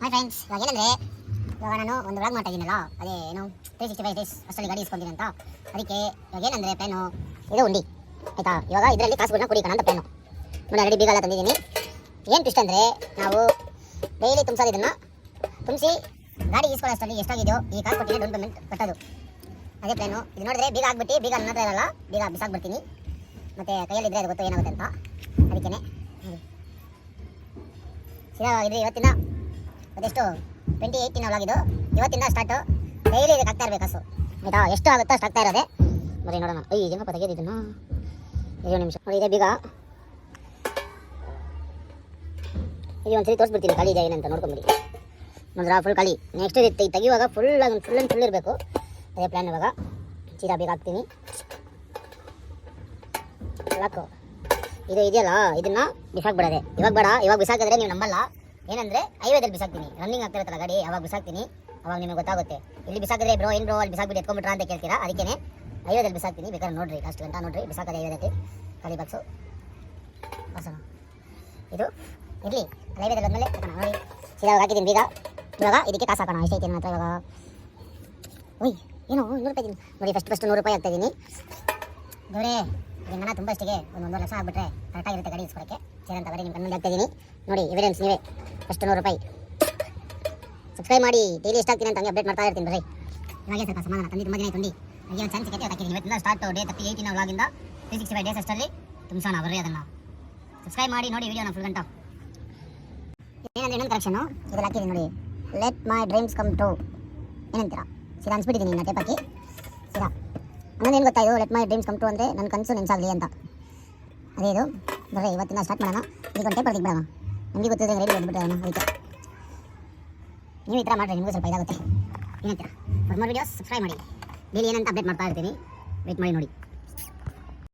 Hi friends, ಇವಾಗ ನಾನು ಒಂದು ವ್ಲಾಗ್ ಮಾಡ್ತಾ ಇದ್ದೀನಲ್ಲ, ಅದೇ ಏನು 365 ಡೇಸ್ ಅಷ್ಟರಲ್ಲಿ ಗಾಡಿ ಇಸ್ಕೊಂತೀನಿ ಅಂತ. ಅದಕ್ಕೆ ಇವಾಗ ಏನಂದರೆ ಪ್ಲಾನು ಇದು ಉಂಡಿ ಆಯಿತಾ. ಇವಾಗ ಇದರಲ್ಲಿ ಕಾಸುಗಳನ್ನ ಕುಡಿಕೋಣ ಅಂತ ಪ್ಲಾನು. ನೋಡಿ ಆಲ್ರೆಡಿ ಬೀಗ ಎಲ್ಲ ತಂದಿದ್ದೀನಿ. ಏನು ಟ್ವಿಸ್ಟ್ ಅಂದರೆ ನಾವು ಡೈಲಿ ತುಂಬಿಸೋದು, ಇದನ್ನು ತುಂಬಿಸಿ ಗಾಡಿ ಈಸ್ಕೊಳ್ಳೋಷ್ಟರಲ್ಲಿ ಎಷ್ಟಾಗಿದೆಯೋ ಈ ಕಾಸು ಕೊಟ್ಟಿಗೆ ಡೌನ್ ಪೇಮೆಂಟ್ ಕಟ್ಟೋದು. ಅದೇ ಪ್ಲಾನು. ಇದು ನೋಡಿದ್ರೆ ಬೀಗ ಆಗ್ಬಿಟ್ಟು ಬೀಗ ನನ್ನ ಹತ್ರ ಇರಲ್ಲ, ಬೀಗ ಬಿಸಾಕ್ಬಿಡ್ತೀನಿ. ಮತ್ತು ಕೈಯಲ್ಲಿದ್ದರೆ ಅದು ಗೊತ್ತು ಏನಾಗುತ್ತೆ ಅಂತ. ಅದಕ್ಕೇ ಇದು ಇವತ್ತಿನ ಅದೆಷ್ಟು 28 ವ್ಲಾಗ್. ಇದು ಇವತ್ತಿಂದ ಸ್ಟಾರ್ಟು. ಡೈಲಿ ಇದಕ್ಕೆ ಆಗ್ತಾ ಇರಬೇಕು ಕಾಸು ಆಯಿತಾ. ಎಷ್ಟು ಆಗುತ್ತೋ ಅಷ್ಟು ಆಗ್ತಾ ಇರೋದೆ. ಬರೀ ನೋಡೋಣ. ಏನಪ್ಪ ತೆಗೆಯೋದು ಇದನ್ನು. 2 ನಿಮಿಷ ನೋಡಿ. ಇದೆ ಬೀಗ. ಇದು ಒಂದ್ಸರಿ ತೋರಿಸ್ಬಿಡ್ತೀನಿ ಖಾಲಿ ಇದೆ ಏನಂತ ನೋಡ್ಕೊಂಬಿಡಿ. ನೋಡಿದ್ರಾ ಫುಲ್ ಖಾಲಿ. ನೆಕ್ಸ್ಟ್ ತೆಗಿಯುವಾಗ ಫುಲ್ ಇರಬೇಕು. ಅದೇ ಪ್ಲ್ಯಾನ್. ಇವಾಗ ಸೀದಾ ಬೀಗ ಹಾಕ್ತೀನಿ. ಲಾಕು ಇದು ಇದೆಯಲ್ಲ, ಇದನ್ನು ಬಿಸಾಕ್ಬಿಡೋದೆ. ಇವಾಗ ಬಿಸಾಕಿದ್ರೆ ನೀವು ನಂಬಲ್ಲ. ಏನಂದರೆ ಹೈವೇದಲ್ಲಿ ಬಿಸಾಕ್ತೀನಿ, ರನ್ನಿಂಗ್ ಆಗ್ತಾ ಇರುತ್ತಲ್ಲ ಗಾಡಿ, ಅವಾಗ ಬಿಸಾಕ್ತೀನಿ. ಅವಾಗ ನಿಮಗೆ ಗೊತ್ತಾಗುತ್ತೆ. ಇಲ್ಲಿ ಬಿಸಾಕಿದ್ರೆ ಬ್ರೋ ಅಲ್ಲಿ ಬಿಸಾಕ್ಬಿಟ್ಟು ಎತ್ಕೊಂಡ್ಬಿಟ್ರಾ ಅಂತ ಕೇಳ್ತೀರಾ. ಅದಕ್ಕೇ ಹೈವೇದಲ್ಲಿ ಬಿಸಾಕ್ತೀನಿ. ಬೇಕಾದ್ರೆ ನೋಡಿರಿ, ಲಾಸ್ಟ್ ಗಂಟ ನೋಡಿರಿ. ಬಿಸಾಕೋದು ಹೈವೇದಲ್ಲಿ ಖಾಲಿ ಬಾಕ್ಸು ಹೊಸನ ಇದು ಇರಲಿ. ಹೈವೇದಲ್ಲಿ ಬಂದಮೇಲೆ ನೋಡಿ ಸೀದಾ ಹಾಕಿದ್ದೀನಿ ಬೀಗ. ಇವಾಗ ಇದಕ್ಕೆ ಕಾಸು ಹಾಕೋಣ. ಎಷ್ಟೈತೆ ನನ್ನ ಹತ್ರ ಇವಾಗ? ಏನು 100 ರೂಪಾಯಿ ಇದ್ದೀನಿ ನೋಡಿ. ಫಸ್ಟ್ 100 ರೂಪಾಯಿ ಹಾಕ್ತಾಯಿದ್ದೀನಿ. ದೂರೇ ಹಿಂಗನ ತುಂಬ ಅಷ್ಟಿಗೆ ಒಂದು 1.5 ಲಕ್ಷ ಆಗ್ಬಿಟ್ರೆ ಕರೆಕ್ಟಾಗಿರುತ್ತೆ ಗಾಡಿ ಇಸ್ಕೊಳಕ್ಕೆ. ಸೇರಂತ ಗಾಡಿ ನಿಮ್ಮ ಕಣ್ಣಲ್ಲಿ ಹಾಕ್ತಾಯಿದ್ದೀನಿ ನೋಡಿ. ಎವಿಡೆನ್ಸ್ ನೀವೇ. ಫಸ್ಟ್ 100 ರೂಪಾಯಿ. ಸಬ್ಸ್ಕ್ರೈಬ್ ಮಾಡಿ. ಡೈಲಿ ಎಷ್ಟಾಗ್ತೀನಿ ಅಂತ ಹಂಗೆ ಅಪ್ಡೇಟ್ ಮಾಡ್ತಾ ಇರ್ತೀನಿ ಬರ್ರಿ. ಇವಾಗೇ ಸ್ವಲ್ಪ ಸಮಾಧಾನ ತಂದು ತುಂಬ ದಿನ ತುಂಡಿ ಹಾಗೆ ಒಂದು ಚಾನ್ಸ್ ಸಿಗುತ್ತೆ ಹಾಕಿದ್ದೀನಿ. ಇವತ್ತಿಂದ ಸ್ಟಾರ್ಟ್ ಡೇ 38 ವ್ಲಾಗಿಂದ 365 ಡೇಸ್ ಅಷ್ಟರಲ್ಲಿ ತುಂಬಿಸೋಣ ಬರ್ರಿ. ಅದನ್ನು ಸಬ್ಸ್ಕ್ರೈಬ್ ಮಾಡಿ ನೋಡಿ ವಿಡಿಯೋನ ಫುಲ್ ಗಂಟ. ಏನಂದ್ರೆ ಇನ್ನೊಂದು ಕರೆಕ್ಷನು ಇದ್ರಲ್ಲಿ ಹಾಕಿದ್ದೀನಿ ನೋಡಿ. ಲೆಟ್ ಮೈ ಡ್ರೀಮ್ಸ್ ಕಮ್ ಟ್ರೂ ಏನಂತೀರಾ? ಸೀದಾ ಅನ್ಸ್ಬಿಟ್ಟಿದ್ದೀನಿ ಇನ್ನು ಟೇಪ್ ಹಾಕಿ ಸೀದಾ. ಅನ್ನೋದೇನು ಗೊತ್ತಾಯಿತು? ಲೆಟ್ ಮೈ ಡ್ರೀಮ್ಸ್ ಕಮ್ ಟ್ರೂ ಅಂದರೆ ನನ್ನ ಕನಸು ನೆನಸಾಗಲಿ ಅಂತ. ಅದೇ ಇದು ಬರ್ರಿ. ಇವತ್ತಿಂದ ಸ್ಟಾರ್ಟ್ ಮಾಡೋಣ. ಈಗ ಒಂದು ಟೇಪ್ ಬಿಡೋಣ. ನಿಮಗೆ ಗೊತ್ತಿದೆ ರೆಡಿ ಬಂದುಬಿಟ್ಟೆ ಅದಕ್ಕೆ ನೀವು ಈ ಥರ ಮಾಡಿರಿ, ನಿಮಗೂ ಸ್ವಲ್ಪ ಇದಾಗುತ್ತೆ. ಏನಂತೀರಾ? ಫಾರ್ ಮೋರ್ ವೀಡಿಯೋಸ್ ಸಬ್ಸ್ಕ್ರೈಬ್ ಮಾಡಿ. ಡೈಲಿ ಏನಂತ ಅಪ್ಡೇಟ್ ಮಾಡ್ತಾ ಇರ್ತೀನಿ. ವೇಟ್ ಮಾಡಿ ನೋಡಿ.